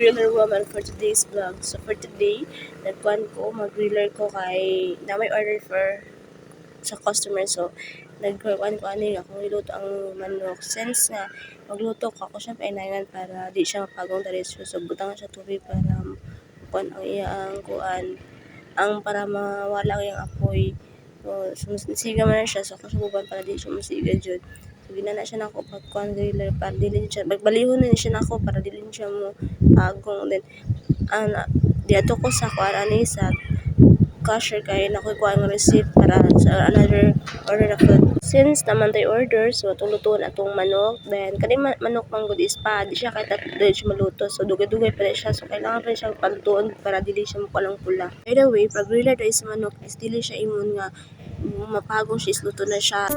Griller woman for today's vlog. So for today, nagkuhan ko, mag-griller ko kay na may order for sa customer. So nagkuhan ko ani akong iluto ang manok. Since nga magluto ko ako siya painangan para di siya mapagong diretso. So butang siya tubig para kuan ang iyang kuan ang para mawala yung apoy. So musiga man siya. So ako siya buban para di siya musiga jud. So ginana siya nako pagkuan griller para dili siya magbalihon na siya nako para dili siya mo pagong. Then di ato ko sa kuan ani sa cashier kay nakuha ang receipt para sa another order na food. Since naman tayo order, so itong lutuan atong manok. Then, kani manok mang good is pa, di siya kahit dili siya maluto. So, dugay-dugay pa rin siya. So, kailangan pa rin siya palutuan para dili siya mapalang pula. By the way, pag griller tayo sa manok, is dili siya imon nga mapagong siya is luto na siya.